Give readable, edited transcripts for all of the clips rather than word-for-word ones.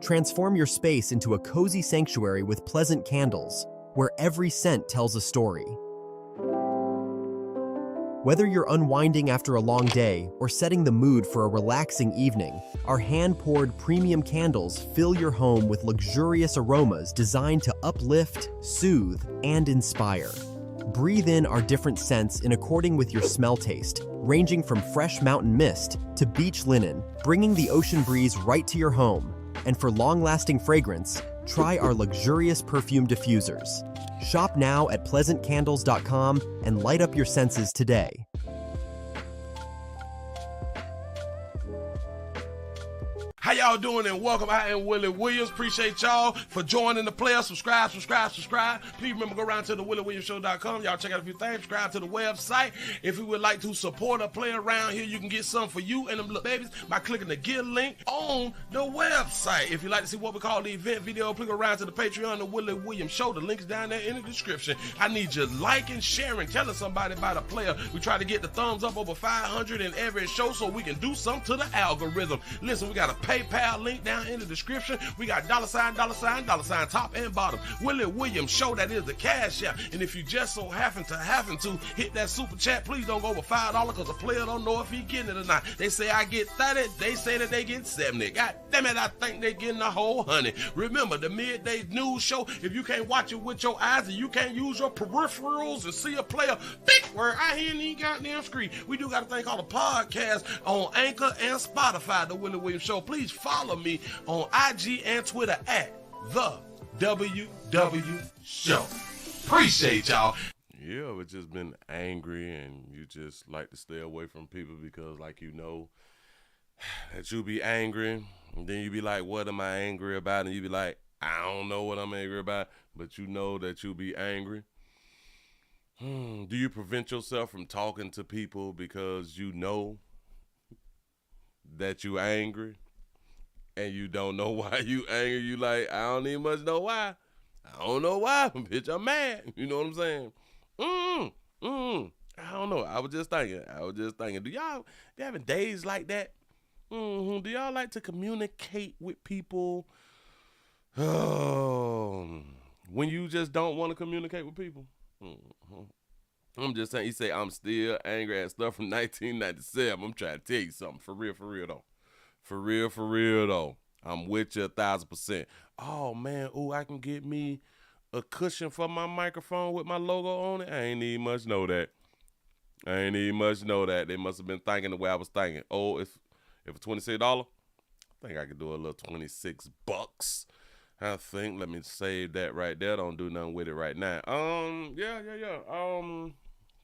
Transform your space into a cozy sanctuary with pleasant candles, where every scent tells a story. Whether you're unwinding after a long day or setting the mood for a relaxing evening, our hand-poured premium candles fill your home with luxurious aromas designed to uplift, soothe, and inspire. Breathe in our different scents in according with your smell taste, ranging from fresh mountain mist to beach linen, bringing the ocean breeze right to your home. And for long-lasting fragrance, try our luxurious perfume diffusers. Shop now at pleasantcandles.com and light up your senses today. How y'all doing, and welcome. I am Willie Williams. Appreciate y'all for joining the player. Subscribe. Please remember, go around to the WillieWilliamsShow.com. Y'all check out a few things. Subscribe to the website. If you would like to support a player around here, you can get some for you and them little babies by clicking the Get link on the website. If you'd like to see what we call the event video, please go around to the Patreon, the Willie Williams Show. The link's down there in the description. I need you liking, sharing, telling somebody about a player. We try to get the thumbs up over 500 in every show so we can do something to the algorithm. Listen, we got a PayPal link down in the description. We got $, top and bottom. Willie Williams Show, that is the cash app. And if you just so happen to hit that super chat, please don't go over $5 because the player don't know if he getting it or not. They say I get 30, they say that they get 70. God damn it, I think they getting the whole 100. Remember, the midday news show, if you can't watch it with your eyes and you can't use your peripherals and see a player, big word, I hear any goddamn screen. We do got a thing called a podcast on Anchor and Spotify, the Willie Williams Show. Please follow me on IG and Twitter at the WW Show. Appreciate y'all. You ever just been angry and you just like to stay away from people because, like, you know that you be angry, and then you be like, what am I angry about? And you be like, I don't know what I'm angry about, but you know that you be angry. Do you prevent yourself from talking to people because you know that you angry and you don't know why you angry? You like, I don't even much know why. I don't know why, bitch, I'm mad. You know what I'm saying? I don't know. I was just thinking, do y'all having days like that? Do y'all like to communicate with people when you just don't want to communicate with people? I'm just saying, you say I'm still angry at stuff from 1997. I'm trying to tell you something. For real though. For real though. I'm with you 1,000%. Oh man, I can get me a cushion for my microphone with my logo on it. I ain't even much know that. They must have been thinking the way I was thinking. Oh, if it's $26, I think I could do a little $26. I think. Let me save that right there. Don't do nothing with it right now. Yeah.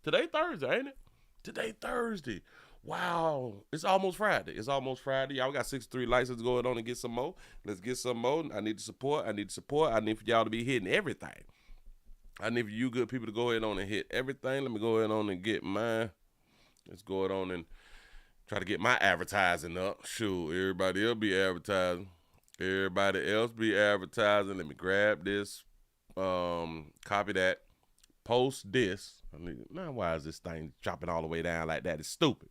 Today Thursday, ain't it? Today Thursday. Wow. It's almost Friday. Y'all got 63 licenses going on and get some more. Let's get some more. I need the support. I need for y'all to be hitting everything. I need for you good people to go ahead on and hit everything. Let me go ahead on and get mine. Let's go ahead on and try to get my advertising up. Shoot, everybody else be advertising. Let me grab this, copy that, post this. Now, why is this thing dropping all the way down like that? It's stupid.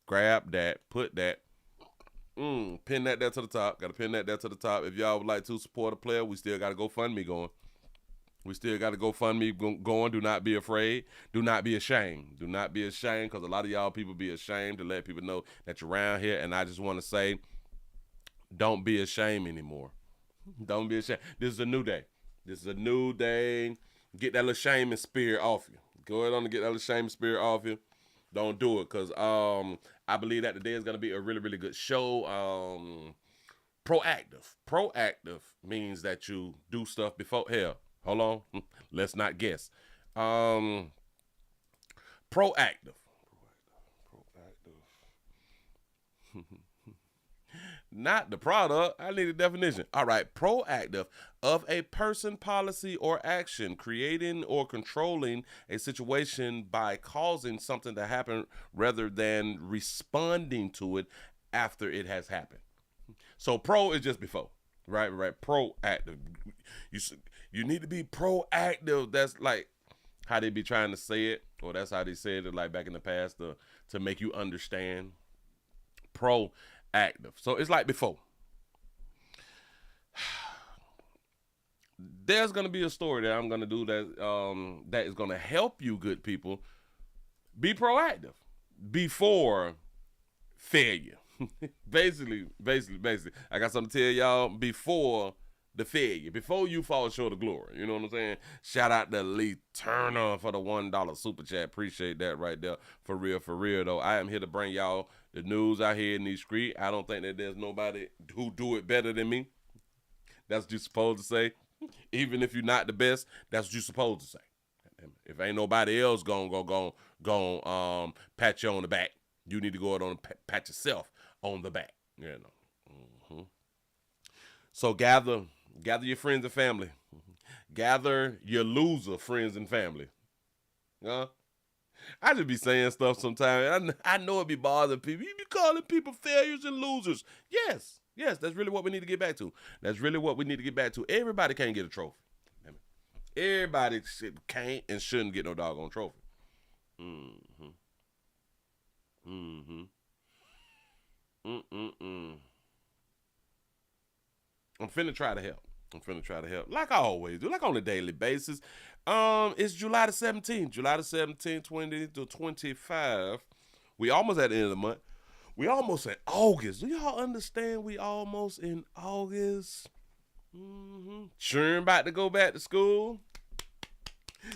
Grab that, put that, pin that there to the top. Got to pin that there to the top. If y'all would like to support a player, we still got to GoFundMe going. Going. Do not be afraid. Do not be ashamed. Because a lot of y'all people be ashamed to let people know that you're around here. And I just want to say, don't be ashamed anymore. Don't be ashamed. This is a new day. Get that little shaming spirit off you. Go ahead on and get that little shaming spirit off you. Don't do it, because I believe that today is going to be a really, really good show. Proactive means that you do stuff before. Hell, hold on. Let's not guess. Proactive. Not the product. I need a definition. All right. Proactive, of a person, policy, or action, creating or controlling a situation by causing something to happen rather than responding to it after it has happened. So pro is just before. Right. Proactive. You need to be proactive. That's like how they be trying to say it, or that's how they said it like back in the past to make you understand. Proactive. active. So it's like before. There's going to be a story that I'm going to do that is going to help you, good people, be proactive before failure. basically, I got something to tell y'all before the failure, before you fall short of glory. You know what I'm saying? Shout out to Lee Turner for the $1 super chat. Appreciate that right there. For real though. I am here to bring y'all the news out here in these streets. I don't think that there's nobody who do it better than me. That's what you're supposed to say. Even if you're not the best, that's what you're supposed to say. If ain't nobody else go pat you on the back, you need to go out and pat yourself on the back. You know. Mm-hmm. So gather your friends and family. Gather your loser friends and family. I just be saying stuff sometimes. I know it be bothering people. You be calling people failures and losers. Yes, that's really what we need to get back to. Everybody can't get a trophy. Everybody can't and shouldn't get no doggone trophy. Mm-hmm. I'm finna try to help. Like I always do, like on a daily basis. It's July the 17th, 20 to 25. We almost at the end of the month. We almost in August. Do y'all understand we almost in August? Children about to go back to school.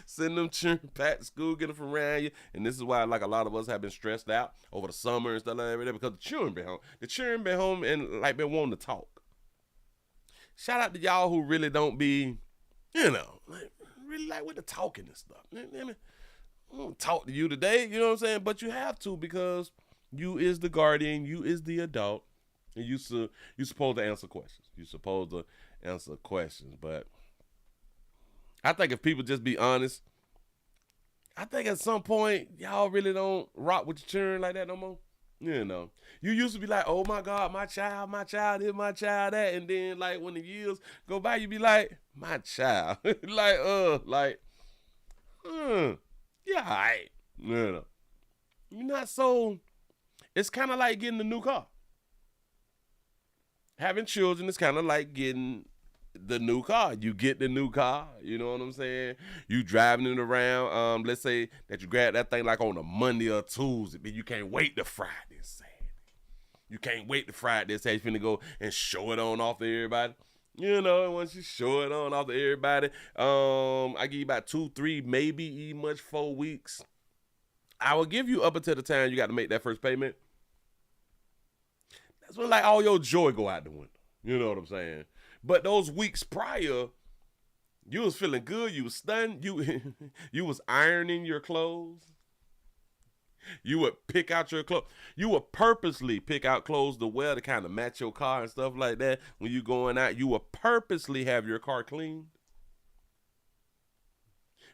Send them children back to school, get them from around you. And this is why, like, a lot of us have been stressed out over the summer and stuff like that, because the children been home. The children been home and, like, been wanting to talk. Shout out to y'all who really don't be, really like with the talking and stuff. I don't talk to you today, you know what I'm saying? But you have to, because you is the guardian, you is the adult, and you supposed to answer questions. But I think if people just be honest, I think at some point y'all really don't rock with your children like that no more. You know, you used to be like, oh my God, my child is my child that, and then like when the years go by, you be like, my child, yeah, all right, you're not so. It's kind of like getting a new car. Having children is kind of like getting the new car. You get the new car, you know what I'm saying? You driving it around. Let's say that you grab that thing like on a Monday or Tuesday, but you can't wait to Friday and Saturday. You can't wait to Friday and Saturday. You finna go and show it on off to everybody. You know, and once you show it on off to everybody, I give you about 2, 3, maybe even much 4 weeks. I will give you up until the time you got to make that first payment. That's when like all your joy go out the window. You know what I'm saying? But those weeks prior, you was feeling good. You was stunned. You was ironing your clothes. You would pick out your clothes. You would purposely pick out clothes to wear to kind of match your car and stuff like that. When you going out, you would purposely have your car cleaned.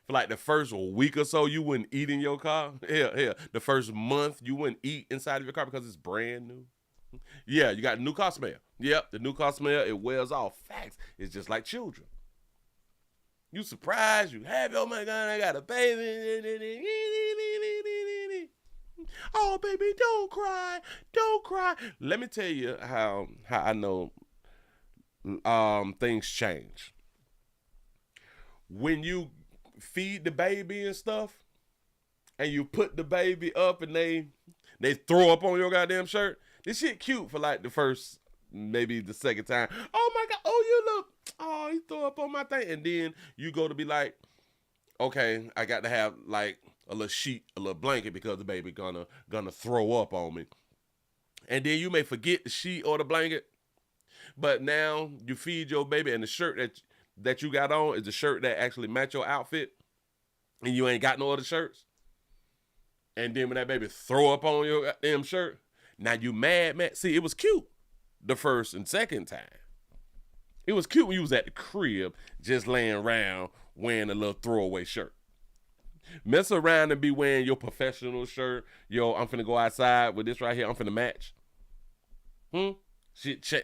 For like the first week or so, you wouldn't eat in your car. Hell. The first month, you wouldn't eat inside of your car because it's brand new. Yeah, you got new car smell. Yep, the new car smell, it wears off. Facts. It's just like children. You surprised, you happy, oh my God, I got a baby. Oh, baby, don't cry. Let me tell you how I know things change. When you feed the baby and stuff, and you put the baby up and they throw up on your goddamn shirt, this shit cute for like the first, maybe the second time. Oh my God, he threw up on my thing. And then you go to be like, okay, I got to have like a little sheet, a little blanket because the baby gonna throw up on me. And then you may forget the sheet or the blanket, but now you feed your baby and the shirt that you got on is the shirt that actually match your outfit, and you ain't got no other shirts. And then when that baby throw up on your goddamn shirt, now you mad. See, it was cute the first and second time. It was cute when you was at the crib just laying around wearing a little throwaway shirt. Mess around and be wearing your professional shirt. Yo, I'm finna go outside with this right here. I'm finna match.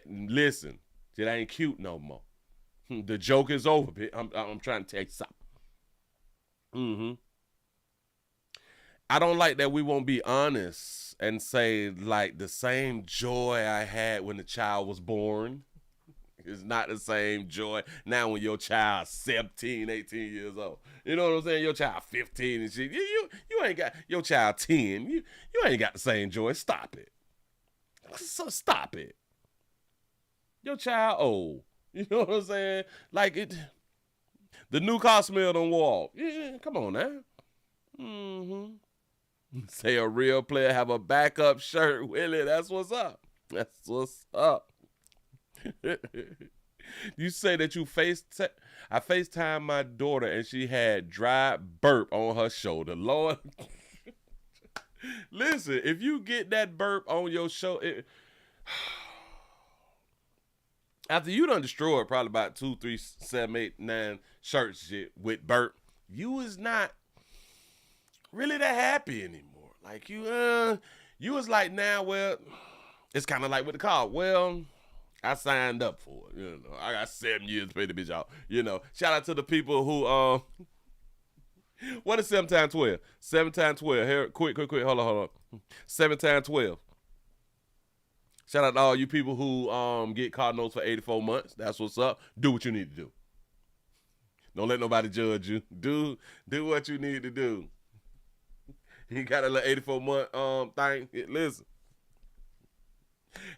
Listen, shit ain't cute no more. The joke is over, bitch. I'm trying to tell you something. I don't like that we won't be honest and say, like, the same joy I had when the child was born is not the same joy now when your child's 17, 18 years old. You know what I'm saying? Your child 15 and shit. You ain't got, your child 10. You ain't got the same joy. Stop it. So stop it. Your child old. You know what I'm saying? Like, it, the new car smell don't walk. Yeah, come on now. Mm-hmm. Say a real player have a backup shirt, Willie. That's what's up. That's what's up. You say that I FaceTime my daughter and she had dry burp on her shoulder. Lord. Listen, if you get that burp on your shoulder, after you done destroyed probably about 2, 3, 7, 8, 9 shirts shit with burp, you is not really that happy anymore. Like you was like, now, well, it's kind of like with the car. Well, I signed up for it. You know, I got 7 years to pay the bitch out. You know, shout out to the people who what is 7 times 12? 7 times 12. Here, quick. Hold on. 7 times 12. Shout out to all you people who get car notes for 84 months. That's what's up. Do what you need to do. Don't let nobody judge you. Do what you need to do. You got a little 84-month thing. Listen.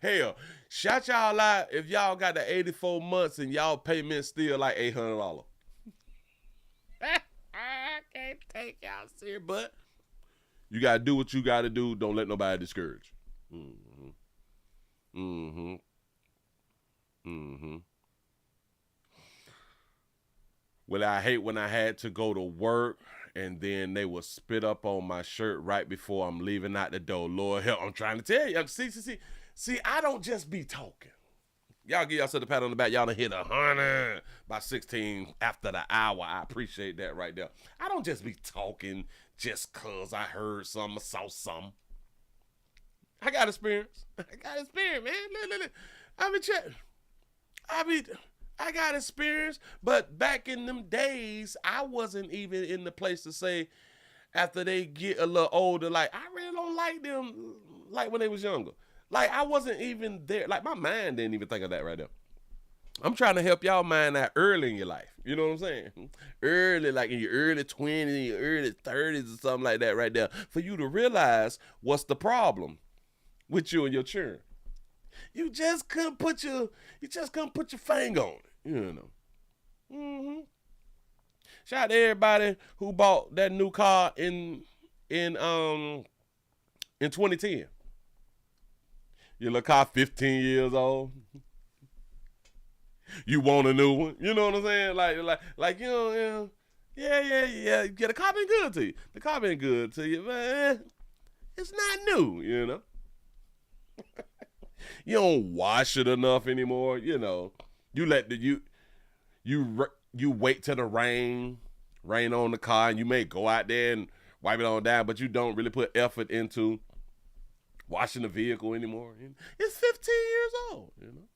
Hell, shout y'all out if y'all got the 84 months and y'all payment still like $800. I can't take y'all serious, but you got to do what you got to do. Don't let nobody discourage you. Well, I hate when I had to go to work and then they will spit up on my shirt right before I'm leaving out the door. Lord help, I'm trying to tell you. See, I don't just be talking. Y'all give yourself a pat on the back. Y'all done hit 100 by 16 after the hour. I appreciate that right there. I don't just be talking just cause I heard something or saw something. I got experience. Man. Look. I got experience, but back in them days, I wasn't even in the place to say after they get a little older, like, I really don't like them like when they was younger. Like, I wasn't even there. Like, my mind didn't even think of that right there. I'm trying to help y'all mind that early in your life. You know what I'm saying? Early, like in your early 20s, your early 30s or something like that right there. For you to realize what's the problem with you and your children. You just couldn't put your finger on it. You know. Shout out to everybody who bought that new car in 2010. Your little car 15 years old. You want a new one. You know what I'm saying? Like you know, yeah. The car been good to you. The car been good to you, man. It's not new, you know. You don't wash it enough anymore, you know. You let you wait till the rain on the car, and you may go out there and wipe it on down, but you don't really put effort into washing the vehicle anymore. It's 15 years old, you know.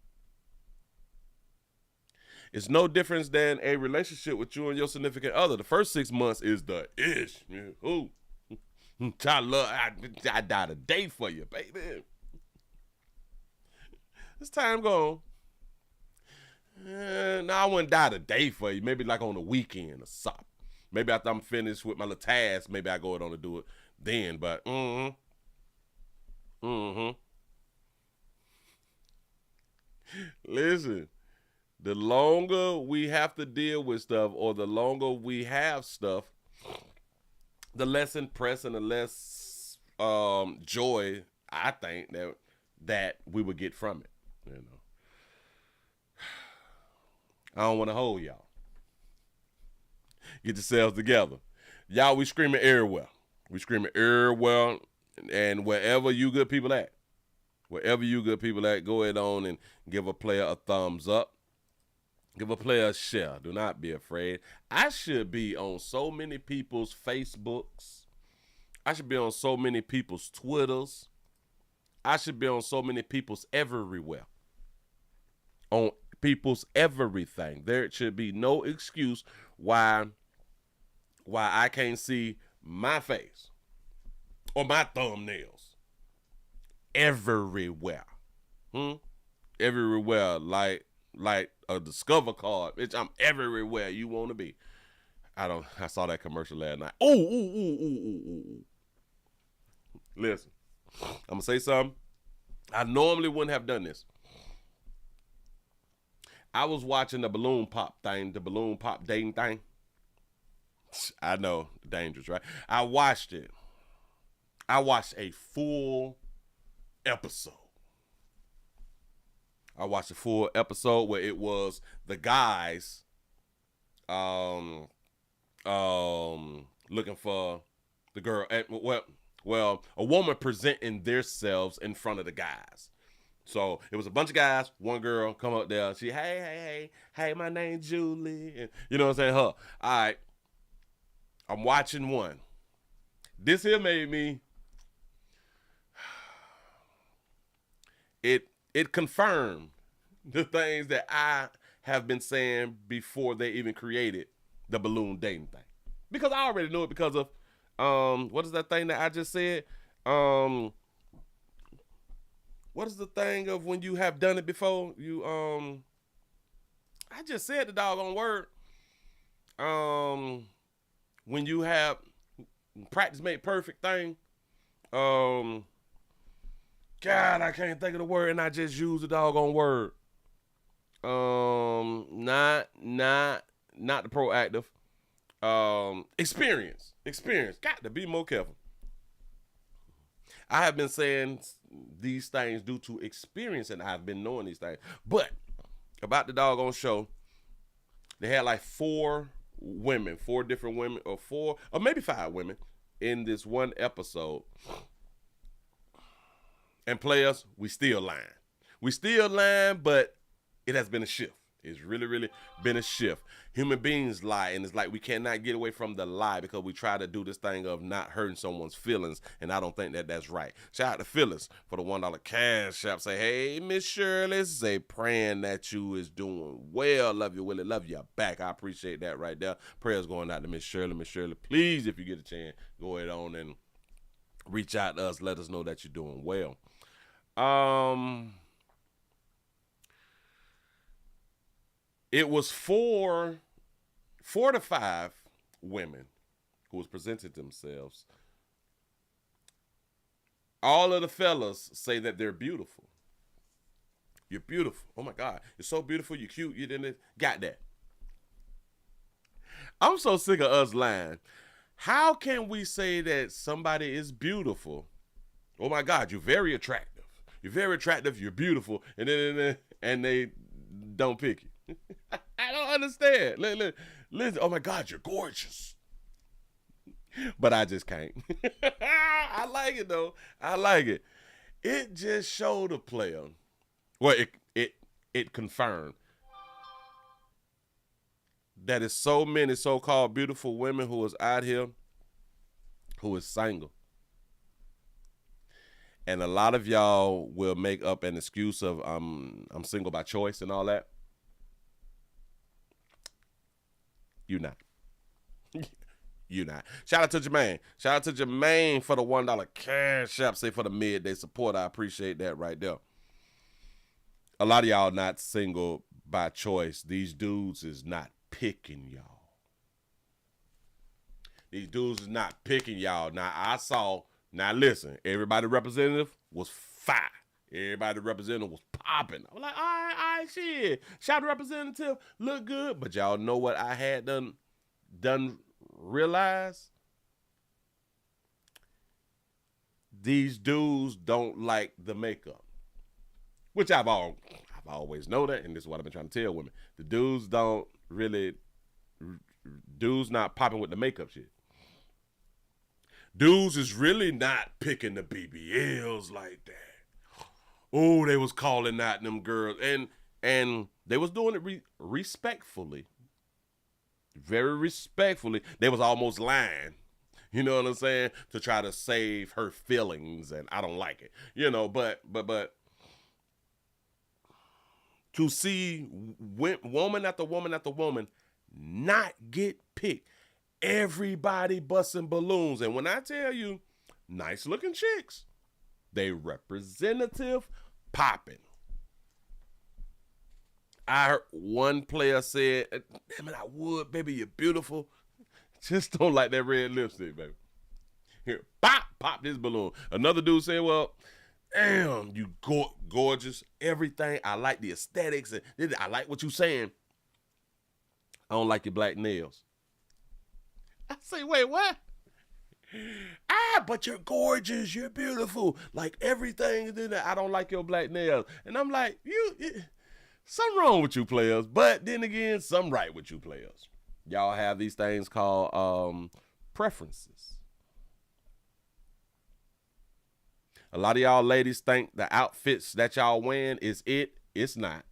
It's no difference than a relationship with you and your significant other. The first 6 months is the ish. Ooh, I died a day for you, baby. This time gone. No, I wouldn't die today for you. Maybe like on the weekend or something. Maybe after I'm finished with my little task, maybe I go on to do it then. But listen, the longer we have to deal with stuff, or the longer we have stuff, the less impressed and the less joy I think that we would get from it. You know. I don't want to hold y'all. Get yourselves together. Y'all, we screaming everywhere. We screaming everywhere, and wherever you good people at, go ahead on and give a player a thumbs up. Give a player a share. Do not be afraid. I should be on so many people's Facebooks. I should be on so many people's Twitters. I should be on so many people's everywhere. On people's everything. There should be no excuse why I can't see my face or my thumbnails. Everywhere. Everywhere, like a Discover card. Bitch, I'm everywhere you want to be. I saw that commercial last night. Ooh. Listen, I'm going to say something. I normally wouldn't have done this. I was watching the balloon pop dating thing. I know, dangerous, right? I watched it. I watched a full episode. I watched a full episode where it was the guys looking for the girl. Well, a woman presenting themselves in front of the guys. So it was a bunch of guys, one girl come up there. She, hey, my name's Julie. And, you know what I'm saying? Her. All right. I'm watching one. This here made me. It confirmed the things that I have been saying before they even created the balloon dating thing. Because I already knew it because of what is that thing that I just said? What is the thing of when you have done it before? You I just said the doggone word. When you have practice make perfect thing. God, I can't think of the word, and I just used the doggone word. Not the proactive. Experience. Got to be more careful. I have been saying these things due to experience, and I've been knowing these things. But about the doggone show, they had like four different women, or maybe 5 women in this one episode. And players, we still lying, but it has been a shift. It's really, really been a shift. Human beings lie, and it's like we cannot get away from the lie because we try to do this thing of not hurting someone's feelings, and I don't think that that's right. Shout out to Phyllis for the $1 cash app. Say, hey, Miss Shirley, say praying that you is doing well. Love you, Willie. Love you back. I appreciate that right there. Prayers going out to Miss Shirley. Miss Shirley, please, if you get a chance, go ahead on and reach out to us. Let us know that you're doing well. It was 4 to 5 women who was presented themselves. All of the fellas say that they're beautiful. You're beautiful. Oh my God, you're so beautiful. You're cute. You didn't got that. I'm so sick of us lying. How can we say that somebody is beautiful? Oh my God, you're very attractive. You're very attractive. You're beautiful, and they don't pick you. I don't understand. Listen. Oh my God, you're gorgeous. But I just can't. I like it though. I like it. It just showed a player. Well, it confirmed that it's so many so-called beautiful women who is out here who is single. And a lot of y'all will make up an excuse of I'm single by choice and all that. You not. You not. Shout out to Jermaine. Shout out to Jermaine for the $1 cash app. Say for the midday support. I appreciate that right there. A lot of y'all not single by choice. These dudes is not picking y'all. These dudes is not picking y'all. Now listen, everybody representative was fire. Everybody representative was popping. I was like, all right, shit. Shout out representative, look good. But y'all know what I had done realize? These dudes don't like the makeup. Which I've always known that, and this is what I've been trying to tell women. The dudes not popping with the makeup shit. Dudes is really not picking the BBLs like that. Oh, they was calling out them girls. And they was doing it respectfully. Very respectfully. They was almost lying. You know what I'm saying? To try to save her feelings, and I don't like it. You know, but to see woman after woman after woman not get picked. Everybody busting balloons. And when I tell you, nice looking chicks. They representative popping. I heard one player said, damn it, I would, baby, you're beautiful. Just don't like that red lipstick, baby. Here, pop this balloon. Another dude said, well, damn, you gorgeous, everything. I like the aesthetics, and I like what you saying. I don't like your black nails. I say, wait, what? But you're gorgeous, you're beautiful, like everything. I don't like your black nails. And I'm like, something wrong with you players, but then again, something right with you players. Y'all have these things called preferences. A lot of y'all ladies think the outfits that y'all wearing is it. It's not.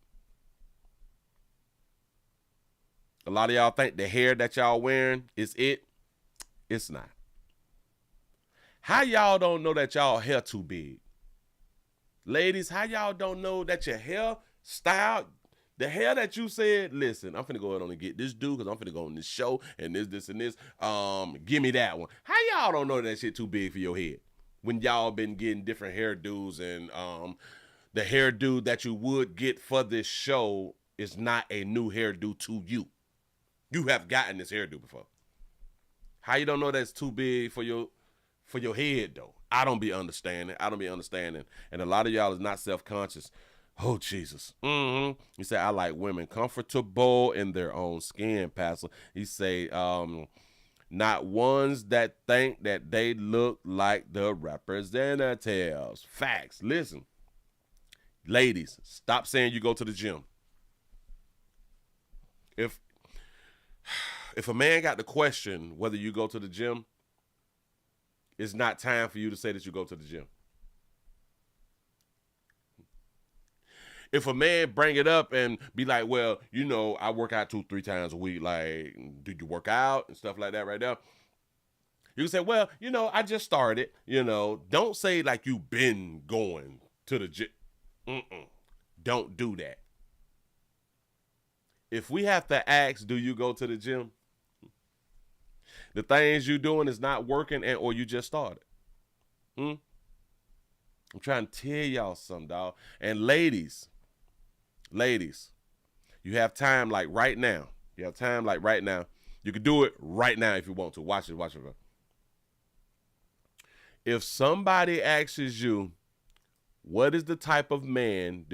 A lot of y'all think the hair that y'all wearing is it. It's not. How y'all don't know that y'all hair too big? Ladies, how y'all don't know that your hair style, the hair that you said, listen, I'm finna go ahead on and get this dude because I'm finna go on this show and this and this. Give me that one. How y'all don't know that shit too big for your head? When y'all been getting different hairdos and the hairdo that you would get for this show is not a new hairdo to you. You have gotten this hairdo before. How you don't know that's too big for your head though? I don't be understanding. And a lot of y'all is not self-conscious. Oh, Jesus. You say, I like women comfortable in their own skin, Pastor. You say, not ones that think that they look like the representatives. Facts. Listen, ladies, stop saying you go to the gym. If a man got the question whether you go to the gym, it's not time for you to say that you go to the gym. If a man bring it up and be like, well, I work out 2-3 times a week. Like, do you work out and stuff like that right now? You can say, well, I just started. Don't say like you been going to the gym. Don't do that. If we have to ask, do you go to the gym? The things you doing is not working or you just started. I'm trying to tell y'all something, dog. And ladies, you have time like right now. You can do it right now if you want to. Watch it. If somebody asks you, what is the type of man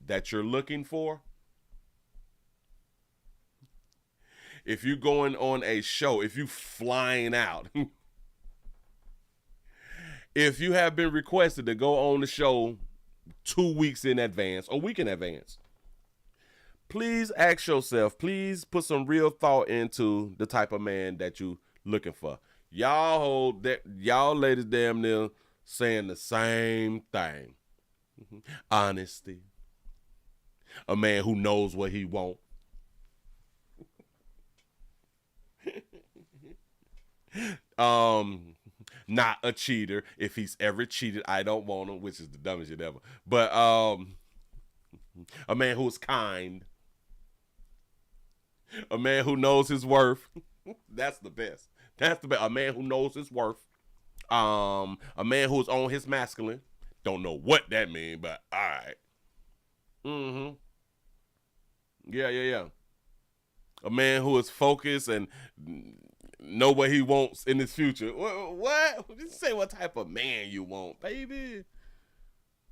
that you're looking for? If you're going on a show, if you flying out, if you have been requested to go on the show 2 weeks in advance, a week in advance, please ask yourself, please put some real thought into the type of man that you looking for. Y'all ladies damn near saying the same thing. Honesty. A man who knows what he wants. Not a cheater. If he's ever cheated, I don't want him, which is the dumbest shit ever. But a man who's kind. A man who knows his worth. That's the best. A man who knows his worth. A man who's on his masculine. Don't know what that means, but all right. Yeah. A man who is focused and know what he wants in his future. What? Just say what type of man you want, baby. You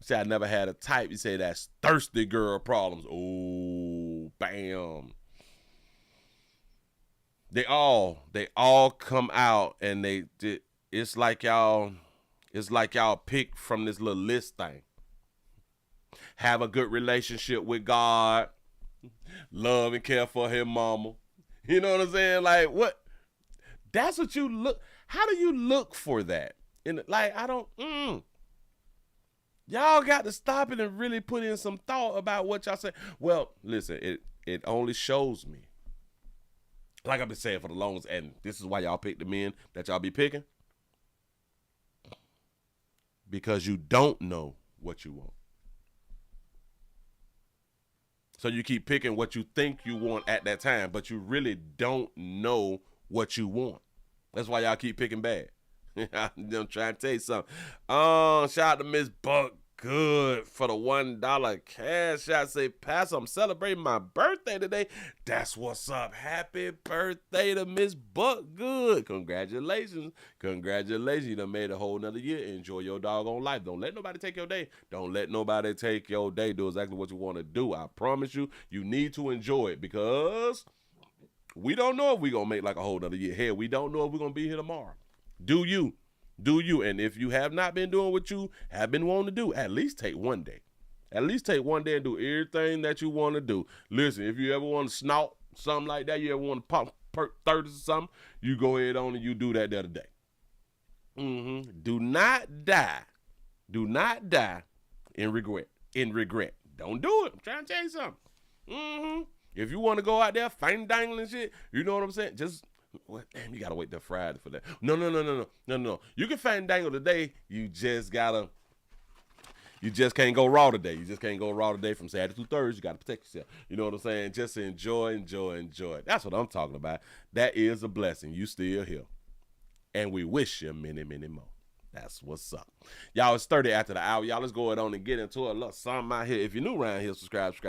say I never had a type. You say that's thirsty girl problems. Oh, bam. They all come out and it's like y'all pick from this little list thing. Have a good relationship with God. Love and care for his mama. You know what I'm saying? Like, what? That's what you look. How do you look for that? Y'all got to stop it and really put in some thought about what y'all say. Well, listen, it only shows me. Like I've been saying for the longest, and this is why y'all pick the men that y'all be picking. Because you don't know what you want. So you keep picking what you think you want at that time, but you really don't know what you want. That's why y'all keep picking bad. I'm trying to tell you something. Shout out to Miss Buck Good for the $1 cash out. Say, Pastor, I'm celebrating my birthday today. That's what's up. Happy birthday to Miss Buck Good. Congratulations. Congratulations. You done made a whole nother year. Enjoy your doggone life. Don't let nobody take your day. Don't let nobody take your day. Do exactly what you want to do. I promise you, you need to enjoy it because we don't know if we're going to make like a whole nother year. Hell, we don't know if we're going to be here tomorrow. Do you? Do you? And if you have not been doing what you have been wanting to do, at least take one day. At least take one day and do everything that you want to do. Listen, if you ever want to snort something like that, you ever want to pop perk 30s or something, you go ahead on and you do that the other day. Do not die. Do not die in regret. Don't do it. I'm trying to tell you something. If you want to go out there, fang dangling shit, you know what I'm saying? Just, what? Damn, you got to wait till Friday for that. No. You can fang dangle today. You just can't go raw today. You just can't go raw today from Saturday through Thursday. You got to protect yourself. You know what I'm saying? Just enjoy. That's what I'm talking about. That is a blessing. You still here. And we wish you many, many more. That's what's up. Y'all, it's 30 after the hour. Y'all, let's go ahead on and get into it. Look, something out here. If you're new around here, subscribe. I'm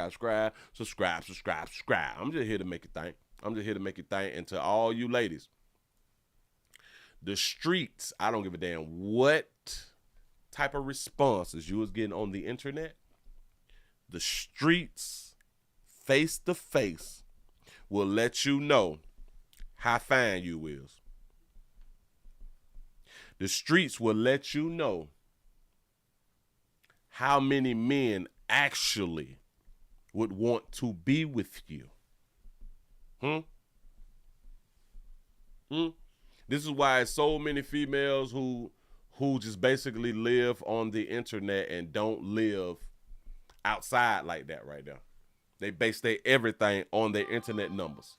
just here to make you think. And to all you ladies, the streets, I don't give a damn what type of responses you was getting on the internet. The streets, face to face, will let you know how fine you is. The streets will let you know how many men actually would want to be with you. This is why so many females who just basically live on the internet and don't live outside like that right now. They base their everything on their internet numbers.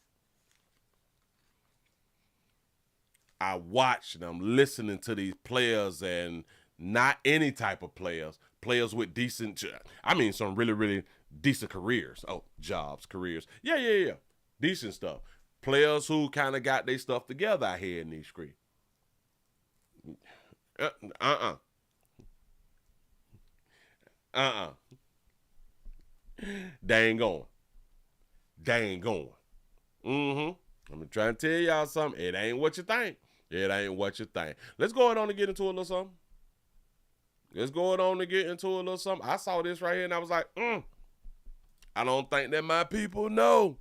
I watch and I'm listening to these players, and not any type of players with decent, some really, really decent careers. Oh, jobs, careers. Yeah. Decent stuff. Players who kind of got their stuff together out here in these streets. They ain't going. I'm trying to tell y'all something. It ain't what you think. Let's go on and get into a little something. I saw this right here and I was like, I don't think that my people know.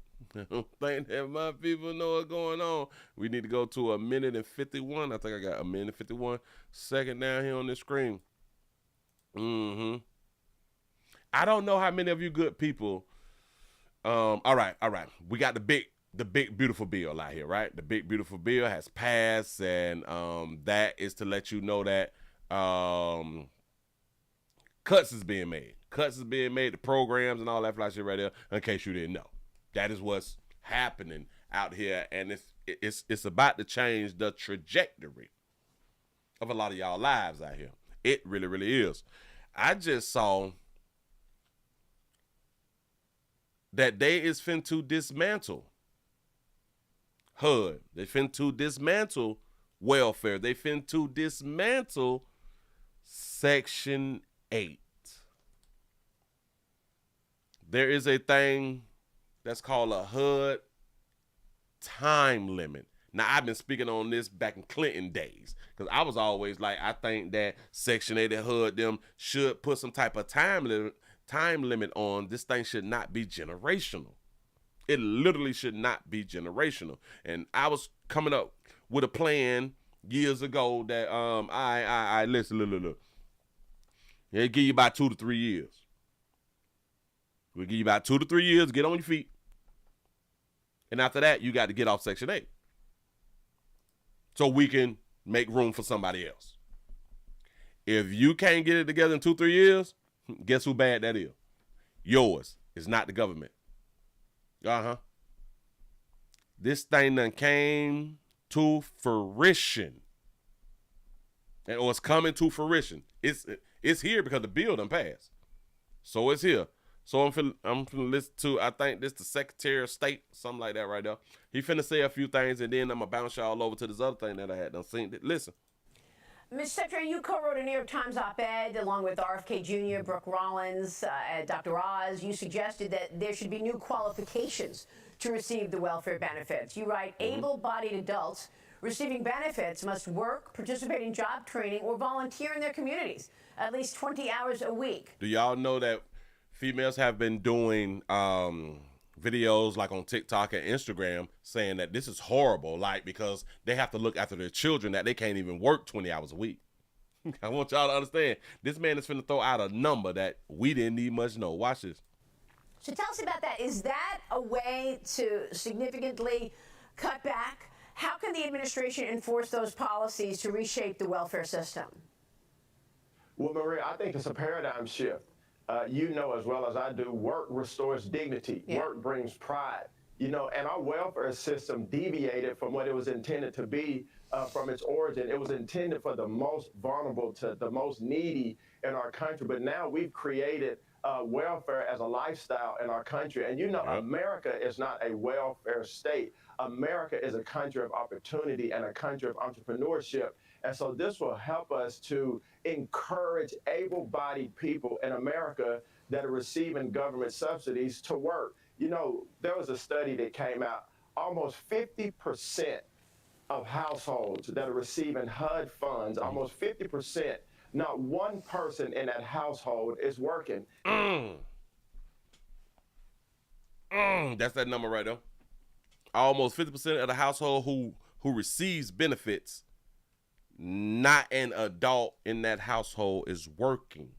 What's going on. We need to go to 1:51. I think I got 1:51 second down here on this screen. I don't know how many of you good people. All right. We got the big beautiful bill out here, right? The big beautiful bill has passed, and that is to let you know that cuts is being made. The programs and all that fly shit right there, in case you didn't know. That is what's happening out here, and it's about to change the trajectory of a lot of y'all lives out here. It really, really is. I just saw that they is finna dismantle HUD. They finna dismantle welfare. They finna dismantle Section 8. There is a thing that's called a HUD time limit. Now, I've been speaking on this back in Clinton days, because I was always like, I think that Section 8 and HUD them should put some type of time limit on. This thing should not be generational. It literally should not be generational. And I was coming up with a plan years ago that I listen, look. They give you about 2 to 3 years. We'll give you about 2 to 3 years, get on your feet. And after that, you got to get off Section 8. So we can make room for somebody else. If you can't get it together in 2 3 years, guess who bad that is? Yours. It's not the government. This thing done came to fruition. Or it's coming to fruition. It's here because the bill done passed. So it's here. So I'm finna listen to, I think this the Secretary of State, something like that right there. He finna say a few things, and then I'm gonna bounce y'all over to this other thing that I had done seen. Listen. Ms. Secretary, you co-wrote a New York Times op-ed along with RFK Jr., Brooke Rollins, Dr. Oz. You suggested that there should be new qualifications to receive the welfare benefits. You write, able-bodied adults receiving benefits must work, participate in job training, or volunteer in their communities at least 20 hours a week. Do y'all know that females have been doing videos like on TikTok and Instagram saying that this is horrible, like because they have to look after their children, that they can't even work 20 hours a week. I want y'all to understand, this man is finna throw out a number that we didn't need much know. Watch this. So tell us about that. Is that a way to significantly cut back? How can the administration enforce those policies to reshape the welfare system? Well, Maria, I think it's a paradigm shift. You know as well as I do, work restores dignity. Yeah. Work brings pride. You know, and our welfare system deviated from what it was intended to be from its origin. It was intended for the most vulnerable, to the most needy in our country. But now we've created welfare as a lifestyle in our country. And you know, America is not a welfare state. America is a country of opportunity and a country of entrepreneurship. And so this will help us to encourage able-bodied people in America that are receiving government subsidies to work. You know, there was a study that came out, almost 50% of households that are receiving HUD funds, almost 50%, not one person in that household is working. That's that number right there. Almost 50% of the household who receives benefits, not an adult in that household is working.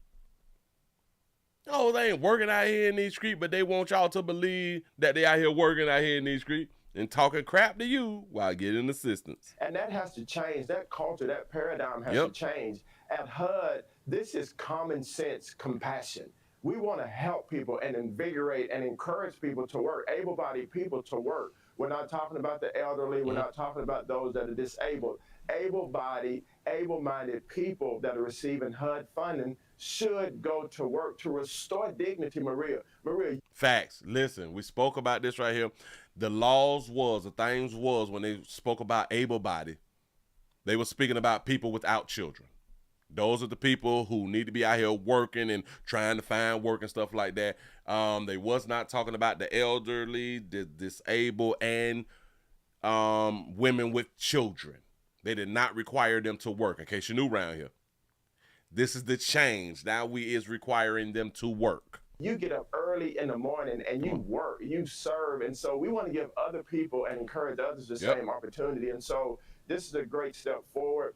Oh, they ain't working out here in these streets, but they want y'all to believe that they out here working out here in these streets and talking crap to you while getting assistance. And that has to change. That culture, that paradigm has to change. At HUD, this is common sense compassion. We want to help people and invigorate and encourage people to work, able-bodied people to work. We're not talking about the elderly. We're not talking about those that are disabled. Able-bodied, able-minded people that are receiving HUD funding should go to work to restore dignity, Maria. Facts. Listen, we spoke about this right here. The laws was, the things was, when they spoke about able-bodied, they were speaking about people without children. Those are the people who need to be out here working and trying to find work and stuff like that. They was not talking about the elderly, the disabled, and women with children. They did not require them to work, in case you're new around here. This is the change. Now we is requiring them to work. You get up early in the morning and you work, you serve. And so we want to give other people and encourage others the same opportunity. And so this is a great step forward,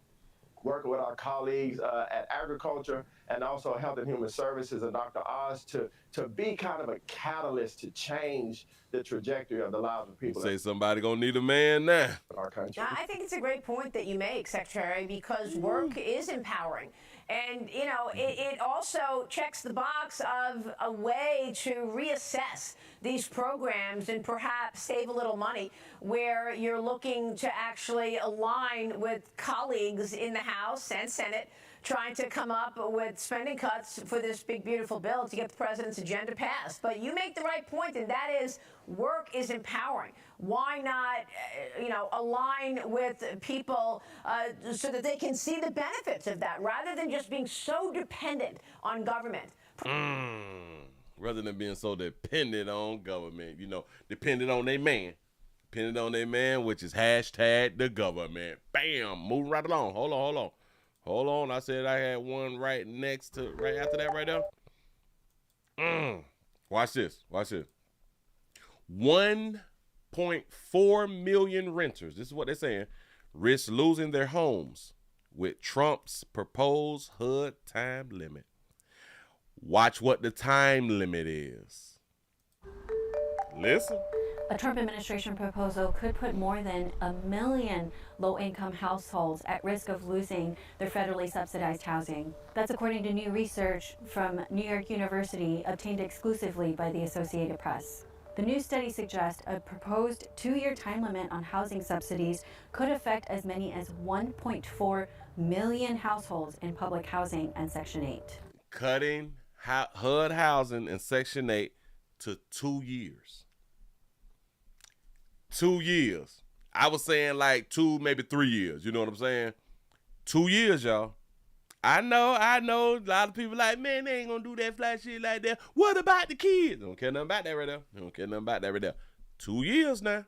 working with our colleagues at Agriculture and also Health and Human Services and Dr. Oz to be kind of a catalyst to change the trajectory of the lives of people. Say somebody gonna need a man now. In our country. Now, I think it's a great point that you make, Secretary, because work is empowering. And, you know, it also checks the box of a way to reassess these programs and perhaps save a little money where you're looking to actually align with colleagues in the House and Senate trying to come up with spending cuts for this big, beautiful bill to get the president's agenda passed. But you make the right point, and that is work is empowering. Why not, align with people so that they can see the benefits of that rather than just being so dependent on government? Rather than being so dependent on government, dependent on their man. Dependent on their man, which is hashtag the government. Bam, moving right along. Hold on, I said I had one right after that right there. Watch this. 1.4 million renters, this is what they're saying, risk losing their homes with Trump's proposed HUD time limit. Watch what the time limit is. Listen. A Trump administration proposal could put more than 1 million low-income households at risk of losing their federally subsidized housing. That's according to new research from New York University obtained exclusively by the Associated Press. The new study suggests a proposed 2-year time limit on housing subsidies could affect as many as 1.4 million households in public housing and Section 8. Cutting HUD housing and Section 8 to 2 years. 2 years. I was saying like 2, maybe 3 years. You know what I'm saying? 2 years, y'all. I know. A lot of people like, man, they ain't gonna do that fly shit like that. What about the kids? Don't care nothing about that right there. 2 years now.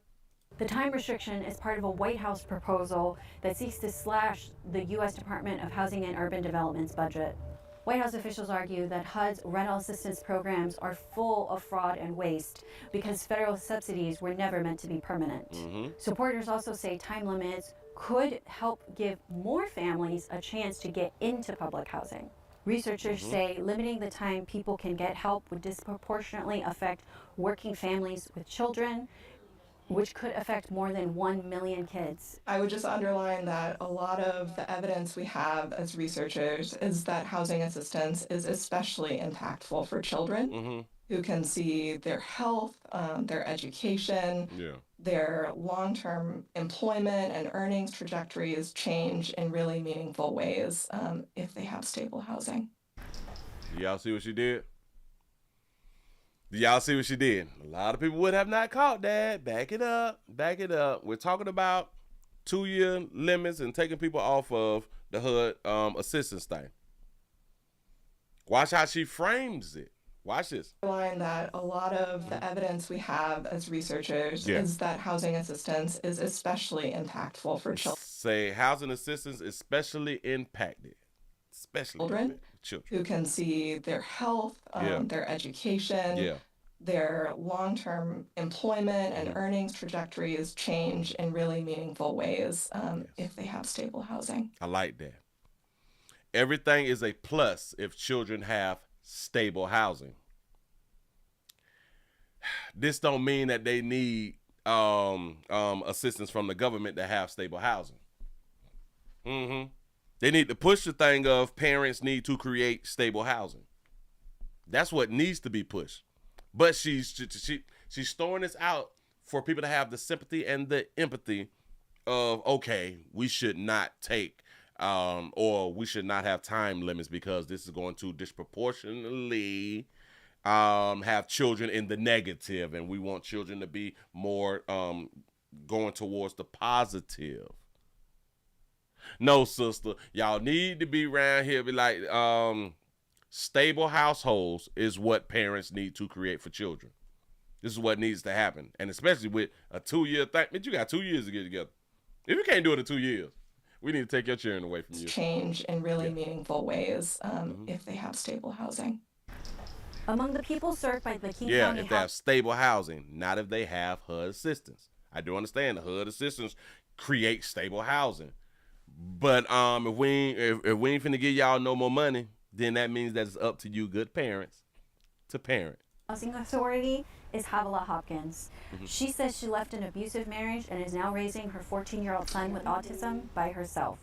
The time restriction is part of a White House proposal that seeks to slash the U.S. Department of Housing and Urban Development's budget. White House officials argue that HUD's rental assistance programs are full of fraud and waste because federal subsidies were never meant to be permanent. Supporters also say time limits could help give more families a chance to get into public housing. Researchers say limiting the time people can get help would disproportionately affect working families with children, which could affect more than 1 million kids. I would just underline that a lot of the evidence we have as researchers is that housing assistance is especially impactful for children who can see their health, their education, their long-term employment and earnings trajectories change in really meaningful ways if they have stable housing. Y'all see what she did? Y'all see what she did? A lot of people would have not caught that. Back it up. We're talking about 2-year limits and taking people off of the HUD assistance thing. Watch how she frames it. Watch this. That a lot of the evidence we have as researchers is that housing assistance is especially impactful for children. Say housing assistance especially impacted. Children who can see their health, their education, their long-term employment and earnings trajectories change in really meaningful ways if they have stable housing. I like that. Everything is a plus if children have stable housing. This don't mean that they need assistance from the government to have stable housing. They need to push the thing of parents need to create stable housing. That's what needs to be pushed. But she's throwing this out for people to have the sympathy and the empathy of, okay, we should not take or we should not have time limits because this is going to disproportionately have children in the negative, and we want children to be more going towards the positive. No, sister, y'all need to be around here be like, stable households is what parents need to create for children. This is what needs to happen. And especially with a 2-year thing, you got 2 years to get together. If you can't do it in 2 years, we need to take your children away from you. Change in really meaningful ways if they have stable housing. Among the people served by the King County if they have stable housing, not if they have HUD assistance. I do understand the HUD assistance creates stable housing. But if we ain't finna give y'all no more money, then that means that it's up to you, good parents, to parent. Housing Authority is Havilah Hopkins. She says she left an abusive marriage and is now raising her 14-year-old son with autism by herself.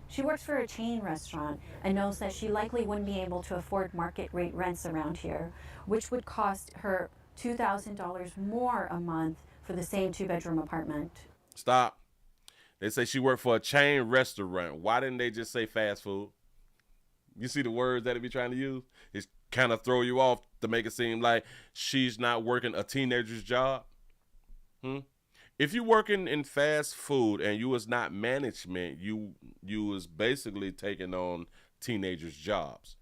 She works for a chain restaurant and knows that she likely wouldn't be able to afford market rate rents around here, which would cost her $2,000 more a month for the same 2-bedroom apartment. Stop. They say she worked for a chain restaurant. Why didn't they just say fast food? You see the words that they be trying to use? It's kind of throw you off to make it seem like she's not working a teenager's job. If you working in fast food and you was not management, you was basically taking on teenagers' jobs.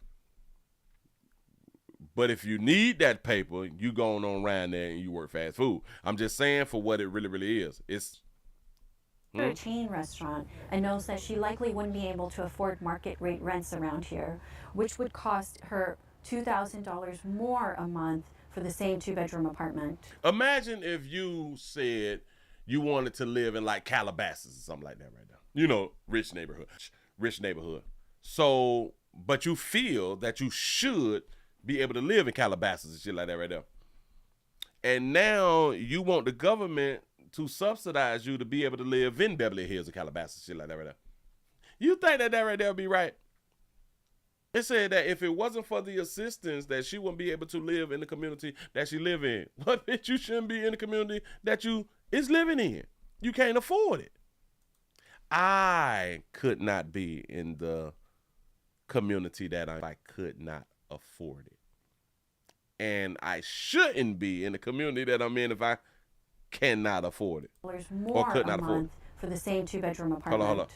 But if you need that paper, you going on around there and you work fast food. I'm just saying for what it really is. It's for a chain restaurant and knows that she likely wouldn't be able to afford market rate rents around here, which would cost her $2,000 more a month for the same 2-bedroom apartment. Imagine if you said you wanted to live in like Calabasas or something like that right now. You know, rich neighborhood. So, but you feel that you should be able to live in Calabasas and shit like that right there. And now you want the government to subsidize you to be able to live in Beverly Hills or Calabasas, shit like that right there. You think that right there would be right? It said that if it wasn't for the assistance, that she wouldn't be able to live in the community that she live in. But bitch, you shouldn't be in the community that you is living in. You can't afford it. I could not be in the community that I could not afford it. And I shouldn't be in the community that I'm in if I cannot afford it. More or could not a afford month it. For the same 2-bedroom apartment. Hold on.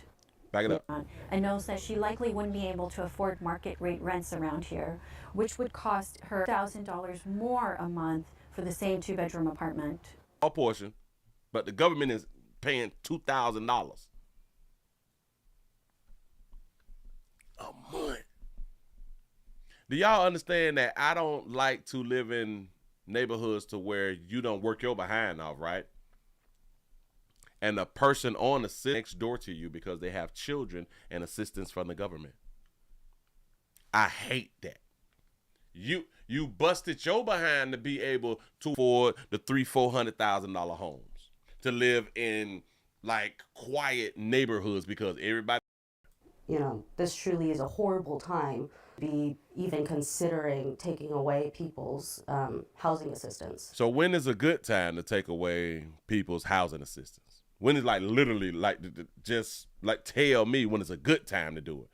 Back it up. And knows that she likely wouldn't be able to afford market rate rents around here, which would cost her $1,000 more a month for the same 2-bedroom apartment. All portion, but the government is paying $2,000 a month. Do y'all understand that I don't like to live in neighborhoods to where you don't work your behind off, right? And the person on the sit next door to you because they have children and assistance from the government. I hate that. You busted your behind to be able to afford the $300,000-$400,000 homes, to live in like quiet neighborhoods because everybody. You know, this truly is a horrible time to be even considering taking away people's housing assistance. So when is a good time to take away people's housing assistance? When is like literally like just like tell me when it's a good time to do it?